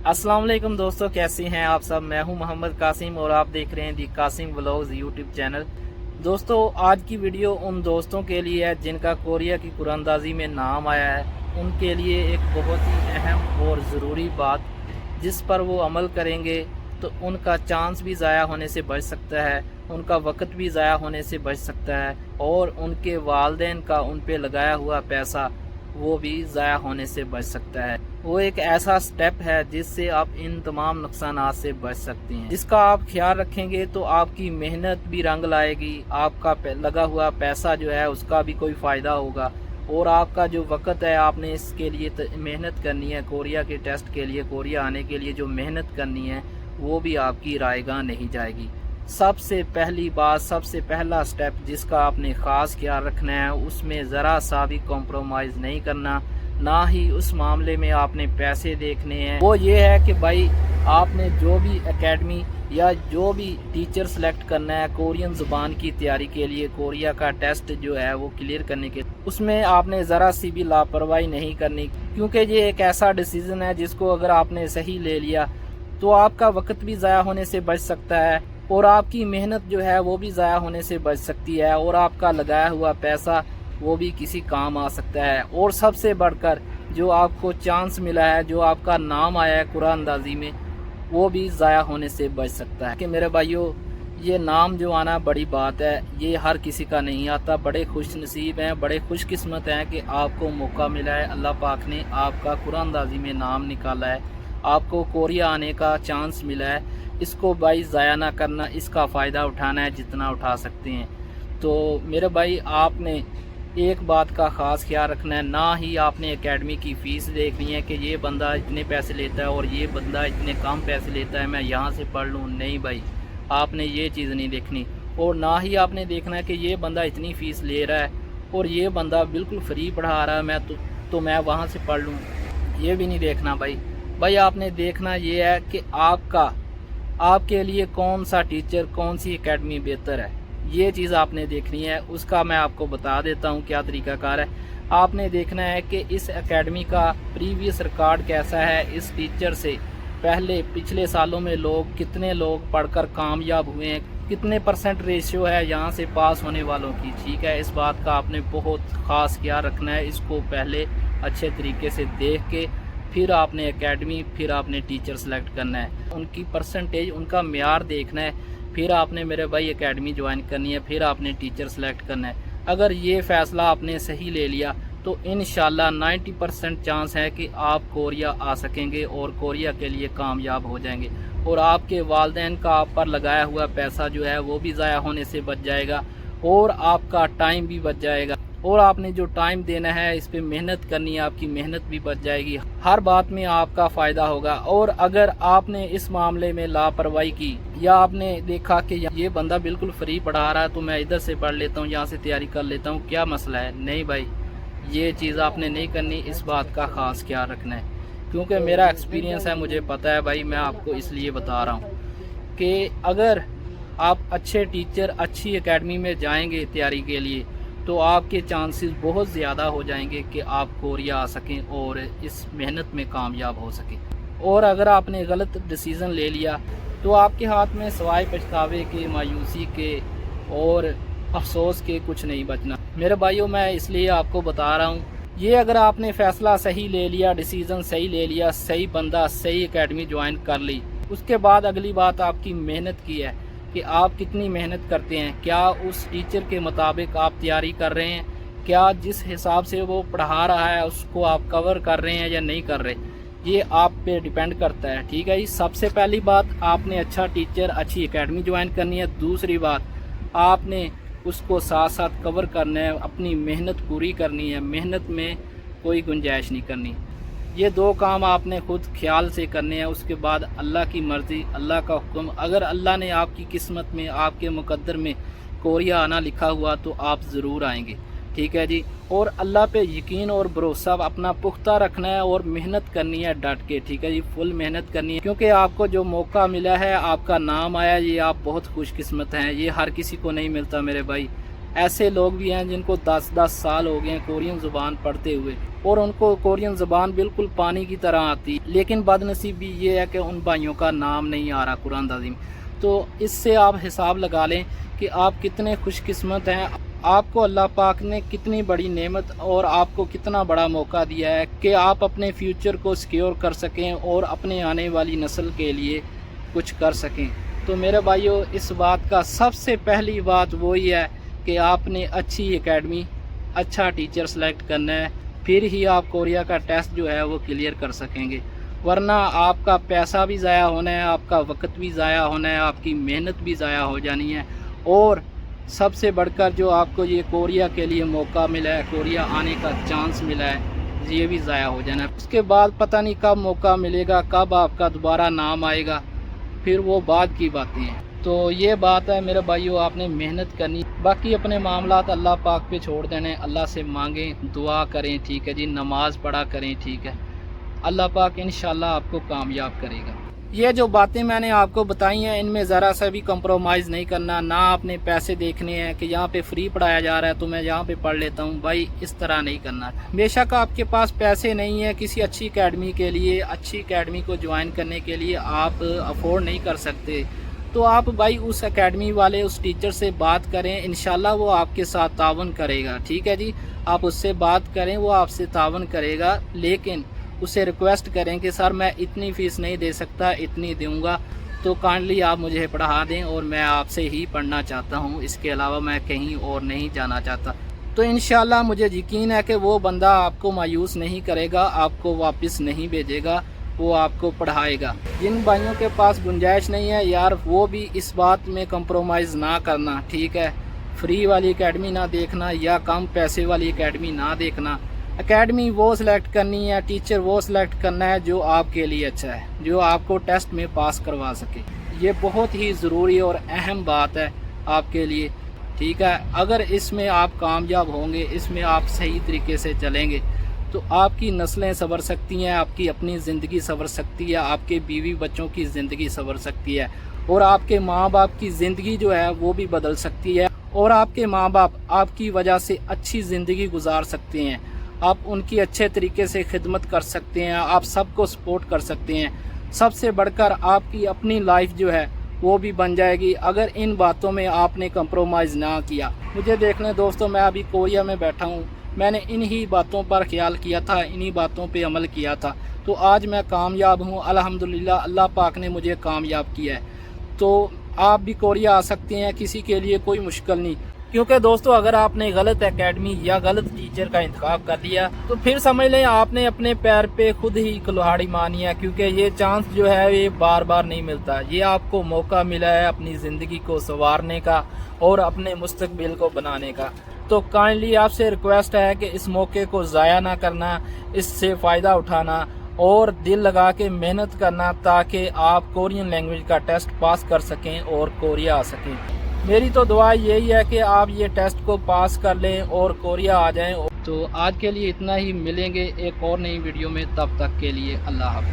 अस्सलाम वालेकुम दोस्तों, कैसे हैं आप सब। मैं हूं मोहम्मद कासिम और आप देख रहे हैं दी कासिम व्लॉग्स यूट्यूब चैनल। दोस्तों, आज की वीडियो उन दोस्तों के लिए है जिनका कोरिया की कुरानंदाजी में नाम आया है। उनके लिए एक बहुत ही अहम और ज़रूरी बात जिस पर वो अमल करेंगे तो उनका चांस भी ज़ाया होने से बच सकता है, उनका वक्त भी ज़ाया होने से बच सकता है और उनके वालिदैन का उन पे लगाया हुआ पैसा वो भी ज़ाया होने से बच सकता है। वो एक ऐसा स्टेप है जिससे आप इन तमाम नुकसानात से बच सकते हैं। जिसका आप ख्याल रखेंगे तो आपकी मेहनत भी रंग लाएगी, आपका लगा हुआ पैसा जो है उसका भी कोई फ़ायदा होगा और आपका जो वक्त है आपने इसके लिए मेहनत करनी है, कोरिया के टेस्ट के लिए, कोरिया आने के लिए जो मेहनत करनी है वो भी आपकी रायगाह नहीं जाएगी। सबसे पहली बात, सबसे पहला स्टेप जिसका आपने ख़ास ख्याल रखना है, उसमें ज़रा सा भी कॉम्प्रोमाइज़ नहीं करना, ना ही उस मामले में आपने पैसे देखने हैं। वो ये है कि भाई आपने जो भी एकेडमी या जो भी टीचर सेलेक्ट करना है कोरियन ज़ुबान की तैयारी के लिए, कोरिया का टेस्ट जो है वो क्लियर करने के, उसमें आपने ज़रा सी भी लापरवाही नहीं करनी, क्योंकि ये एक ऐसा डिसीज़न है जिसको अगर आपने सही ले लिया तो आपका वक्त भी ज़ाया होने से बच सकता है और आपकी मेहनत जो है वो भी ज़ाया होने से बच सकती है और आपका लगाया हुआ पैसा वो भी किसी काम आ सकता है। और सबसे बढ़कर जो आपको चांस मिला है, जो आपका नाम आया है कुरानंदाजी में, वो भी ज़ाया होने से बच सकता है। कि मेरे भाइयों, ये नाम जो आना बड़ी बात है, ये हर किसी का नहीं आता। बड़े खुश नसीब हैं, बड़े खुशकिस्मत हैं कि आपको मौका मिला है, अल्लाह पाक ने आपका कुरानंदाजी में नाम निकाला है, आपको कोरिया आने का चांस मिला है। इसको भाई ज़ाया ना करना, इसका फ़ायदा उठाना है जितना उठा सकते हैं। तो मेरे भाई, आपने एक बात का ख़ास ख्याल रखना है, ना ही आपने एकेडमी की फ़ीस देखनी है कि ये बंदा इतने पैसे लेता है और ये बंदा इतने कम पैसे लेता है, मैं यहाँ से पढ़ लूँ। नहीं भाई, आपने ये चीज़ नहीं देखनी। और ना ही आपने देखना है कि ये बंदा इतनी फ़ीस ले रहा है और ये बंदा बिल्कुल फ्री पढ़ा रहा है, मैं मैं वहाँ से पढ़ लूँ, ये भी नहीं देखना भाई आपने देखना ये है कि आपके लिए कौन सा टीचर, कौन सी एकेडमी बेहतर है, ये चीज़ आपने देखनी है। उसका मैं आपको बता देता हूँ क्या तरीक़ाकार है। आपने देखना है कि इस एकेडमी का प्रीवियस रिकॉर्ड कैसा है, इस टीचर से पहले पिछले सालों में कितने लोग पढ़कर कामयाब हुए हैं, कितने % रेशियो है यहाँ से पास होने वालों की। ठीक है, इस बात का आपने बहुत ख़ास ख्याल रखना है। इसको पहले अच्छे तरीके से देख के फिर आपने एकेडमी, फिर आपने टीचर सेलेक्ट करना है, उनकी परसेंटेज, उनका म्यार देखना है, फिर आपने मेरे भाई एकेडमी ज्वाइन करनी है, फिर आपने टीचर सेलेक्ट करना है। अगर ये फ़ैसला आपने सही ले लिया तो इंशाल्लाह 90% चांस है कि आप कोरिया आ सकेंगे और कोरिया के लिए कामयाब हो जाएंगे और आपके वालिदैन का आप पर लगाया हुआ पैसा जो है वो भी ज़ाया होने से बच जाएगा और आपका टाइम भी बच जाएगा। और आपने जो टाइम देना है, इस पे मेहनत करनी है, आपकी मेहनत भी बच जाएगी, हर बात में आपका फ़ायदा होगा। और अगर आपने इस मामले में लापरवाही की या आपने देखा कि ये बंदा बिल्कुल फ्री पढ़ा रहा है तो मैं इधर से पढ़ लेता हूँ, यहाँ से तैयारी कर लेता हूँ, क्या मसला है, नहीं भाई, ये चीज़ आपने नहीं करनी। इस बात का ख़ास ख्याल रखना है, क्योंकि मेरा एक्सपीरियंस है, मुझे पता है भाई, मैं आपको इसलिए बता रहा हूँ कि अगर आप अच्छे टीचर, अच्छी एकेडमी में जाएंगे तैयारी के लिए तो आपके चांसेस बहुत ज़्यादा हो जाएंगे कि आप कोरिया आ सकें और इस मेहनत में कामयाब हो सकें। और अगर आपने गलत डिसीज़न ले लिया तो आपके हाथ में सवाए पछतावे के, मायूसी के और अफसोस के कुछ नहीं बचना। मेरे भाइयों, मैं इसलिए आपको बता रहा हूँ, ये अगर आपने फ़ैसला सही ले लिया, डिसीज़न सही ले लिया, सही बंदा, सही एकेडमी ज्वाइन कर ली, उसके बाद अगली बात आपकी मेहनत की है कि आप कितनी मेहनत करते हैं, क्या उस टीचर के मुताबिक आप तैयारी कर रहे हैं, क्या जिस हिसाब से वो पढ़ा रहा है उसको आप कवर कर रहे हैं या नहीं कर रहे, ये आप पे डिपेंड करता है। ठीक है जी, सबसे पहली बात, आपने अच्छा टीचर, अच्छी एकेडमी ज्वाइन करनी है। दूसरी बात, आपने उसको साथ साथ कवर करना है, अपनी मेहनत पूरी करनी है, मेहनत में कोई गुंजाइश नहीं करनी। ये दो काम आपने खुद ख्याल से करने हैं। उसके बाद अल्लाह की मर्ज़ी, अल्लाह का हुक्म, अगर अल्लाह ने आपकी किस्मत में, आपके मुकद्दर में कोरिया आना लिखा हुआ तो आप ज़रूर आएंगे। ठीक है जी, और अल्लाह पे यकीन और भरोसा अपना पुख्ता रखना है और मेहनत करनी है डट के। ठीक है जी, फुल मेहनत करनी है, क्योंकि आपको जो मौका मिला है, आपका नाम आया, ये आप बहुत खुशकिस्मत हैं, ये हर किसी को नहीं मिलता मेरे भाई। ایسے لوگ بھی ہیں جن کو 10 سال ہو گئے ہیں کورین زبان پڑھتے ہوئے اور ان کو کورین زبان بالکل پانی کی طرح آتی، لیکن بدنصیبی یہ ہے کہ ان بھائیوں کا نام نہیں آ رہا قرآن عظیم۔ تو اس سے آپ حساب لگا لیں کہ آپ کتنے خوش قسمت ہیں، آپ کو اللہ پاک نے کتنی بڑی نعمت اور آپ کو کتنا بڑا موقع دیا ہے کہ آپ اپنے فیوچر کو سیکیور کر سکیں اور اپنے آنے والی نسل کے لیے کچھ کر سکیں۔ تو میرے بھائیوں، اس بات کا سب سے پہلی بات وہی ہے کہ آپ نے اچھی اکیڈمی، اچھا ٹیچر سلیکٹ کرنا ہے، پھر ہی آپ کوریا کا ٹیسٹ جو ہے وہ کلیئر کر سکیں گے، ورنہ آپ کا پیسہ بھی ضائع ہونا ہے، آپ کا وقت بھی ضائع ہونا ہے، آپ کی محنت بھی ضائع ہو جانی ہے، اور سب سے بڑھ کر جو آپ کو یہ کوریا کے لیے موقع ملا ہے، کوریا آنے کا چانس ملا ہے، یہ بھی ضائع ہو جانا ہے۔ اس کے بعد پتہ نہیں کب موقع ملے گا، کب آپ کا دوبارہ نام آئے گا، پھر وہ بعد کی باتیں ہیں۔ تو یہ بات ہے میرے بھائیوں، آپ نے محنت کرنی، باقی اپنے معاملات اللہ پاک پہ چھوڑ دینے، اللہ سے مانگیں، دعا کریں، ٹھیک ہے جی، نماز پڑھا کریں، ٹھیک ہے، اللہ پاک انشاءاللہ آپ کو کامیاب کرے گا۔ یہ جو باتیں میں نے آپ کو بتائی ہیں، ان میں ذرا سا بھی کمپرومائز نہیں کرنا، نہ اپنے پیسے دیکھنے ہیں کہ یہاں پہ فری پڑھایا جا رہا ہے تو میں یہاں پہ پڑھ لیتا ہوں، بھائی اس طرح نہیں کرنا۔ بے شک آپ کے پاس پیسے نہیں ہیں کسی اچھی اکیڈمی کے لیے، اچھی اکیڈمی کو جوائن کرنے کے لیے آپ افورڈ نہیں کر سکتے، تو آپ بھائی اس اکیڈمی والے اس ٹیچر سے بات کریں، انشاءاللہ وہ آپ کے ساتھ تعاون کرے گا، ٹھیک ہے جی، آپ اس سے بات کریں، وہ آپ سے تعاون کرے گا، لیکن اسے ریکویسٹ کریں کہ سر میں اتنی فیس نہیں دے سکتا، اتنی دوں گا، تو کائنڈلی آپ مجھے پڑھا دیں اور میں آپ سے ہی پڑھنا چاہتا ہوں، اس کے علاوہ میں کہیں اور نہیں جانا چاہتا۔ تو انشاءاللہ مجھے یقین ہے کہ وہ بندہ آپ کو مایوس نہیں کرے گا، آپ کو واپس نہیں بھیجے گا، وہ آپ کو پڑھائے گا۔ جن بھائیوں کے پاس گنجائش نہیں ہے یار، وہ بھی اس بات میں کمپرومائز نہ کرنا، ٹھیک ہے، فری والی اکیڈمی نہ دیکھنا یا کم پیسے والی اکیڈمی نہ دیکھنا، اکیڈمی وہ سلیکٹ کرنی ہے، ٹیچر وہ سلیکٹ کرنا ہے جو آپ کے لیے اچھا ہے، جو آپ کو ٹیسٹ میں پاس کروا سکے، یہ بہت ہی ضروری اور اہم بات ہے آپ کے لیے، ٹھیک ہے۔ اگر اس میں آپ کامیاب ہوں گے، اس میں آپ صحیح طریقے سے چلیں گے تو آپ کی نسلیں سنور سکتی ہیں، آپ کی اپنی زندگی سنور سکتی ہے، آپ کے بیوی بچوں کی زندگی سنور سکتی ہے، اور آپ کے ماں باپ کی زندگی جو ہے وہ بھی بدل سکتی ہے، اور آپ کے ماں باپ آپ کی وجہ سے اچھی زندگی گزار سکتے ہیں، آپ ان کی اچھے طریقے سے خدمت کر سکتے ہیں، آپ سب کو سپورٹ کر سکتے ہیں، سب سے بڑھ کر آپ کی اپنی لائف جو ہے وہ بھی بن جائے گی اگر ان باتوں میں آپ نے کمپرومائز نہ کیا۔ مجھے دیکھنے دوستوں، میں ابھی کوریا میں بیٹھا ہوں، میں نے انہی باتوں پر خیال کیا تھا، انہی باتوں پہ عمل کیا تھا، تو آج میں کامیاب ہوں الحمدللہ، اللہ پاک نے مجھے کامیاب کیا ہے۔ تو آپ بھی کوریا آ سکتے ہیں، کسی کے لیے کوئی مشکل نہیں، کیونکہ دوستو اگر آپ نے غلط اکیڈمی یا غلط ٹیچر کا انتخاب کر لیا تو پھر سمجھ لیں آپ نے اپنے پیر پہ خود ہی کلہاڑی مانی ہے، کیونکہ یہ چانس جو ہے یہ بار بار نہیں ملتا، یہ آپ کو موقع ملا ہے اپنی زندگی کو سنوارنے کا اور اپنے مستقبل کو بنانے کا۔ تو کائنڈلی آپ سے ریکویسٹ ہے کہ اس موقع کو ضائع نہ کرنا، اس سے فائدہ اٹھانا اور دل لگا کے محنت کرنا تاکہ آپ کورین لینگویج کا ٹیسٹ پاس کر سکیں اور کوریا آ سکیں۔ میری تو دعا یہی ہے کہ آپ یہ ٹیسٹ کو پاس کر لیں اور کوریا آ جائیں۔ تو آج کے لیے اتنا ہی، ملیں گے ایک اور نئی ویڈیو میں، تب تک کے لیے اللہ حافظ۔